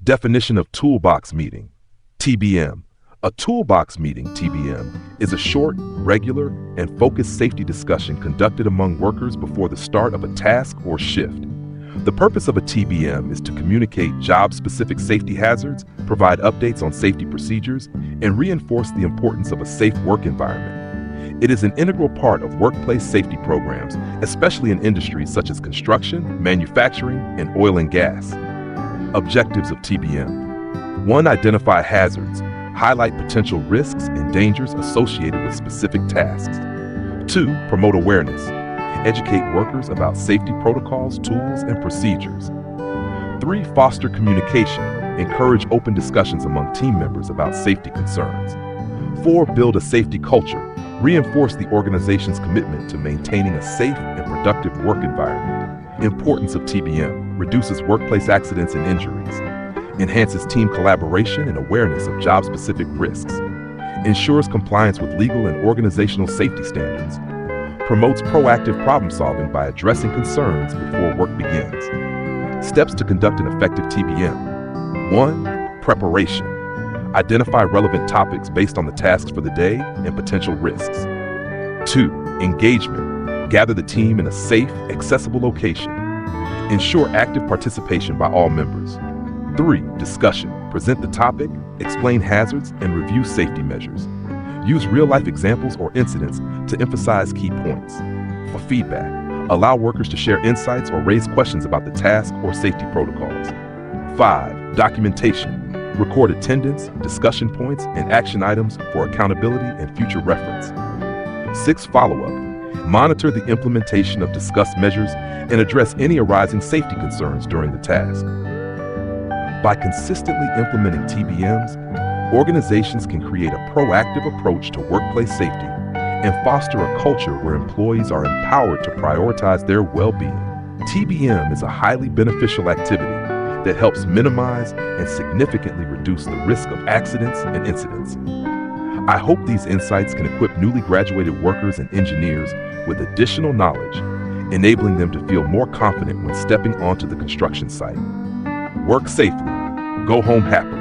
Definition of Toolbox Meeting, TBM. A Toolbox Meeting, TBM, is a short, regular, and focused safety discussion conducted among workers before the start of a task or shift. The purpose of a TBM is to communicate job-specific safety hazards, provide updates on safety procedures, and reinforce the importance of a safe work environment. It is an integral part of workplace safety programs, especially in industries such as construction, manufacturing, and oil and gas. Objectives of TBM. 1. Identify hazards. Highlight potential risks and dangers associated with specific tasks. 2. Promote awareness. Educate workers about safety protocols, tools, and procedures. 3. Foster communication. Encourage open discussions among team members about safety concerns. 4. Build a safety culture. Reinforce the organization's commitment to maintaining a safe and productive work environment. Importance of TBM. Reduces workplace accidents and injuries. Enhances team collaboration and awareness of job-specific risks. Ensures compliance with legal and organizational safety standards. Promotes proactive problem-solving by addressing concerns before work begins. Steps to conduct an effective TBM. 1. Preparation. Identify relevant topics based on the tasks for the day and potential risks. 2. Engagement. Gather the team in a safe, accessible location. Ensure active participation by all members. 3. Discussion. Present the topic, explain hazards, and review safety measures. Use real-life examples or incidents to emphasize key points. For feedback, allow workers to share insights or raise questions about the task or safety protocols. 5. Documentation. Record attendance, discussion points, and action items for accountability and future reference. 6. Follow-up. Monitor the implementation of discussed measures and address any arising safety concerns during the task. By consistently implementing TBMs, organizations can create a proactive approach to workplace safety and foster a culture where employees are empowered to prioritize their well-being. TBM is a highly beneficial activity that helps minimize and significantly reduce the risk of accidents and incidents. I hope these insights can equip newly graduated workers and engineers with additional knowledge, enabling them to feel more confident when stepping onto the construction site. Work safely, go home happily.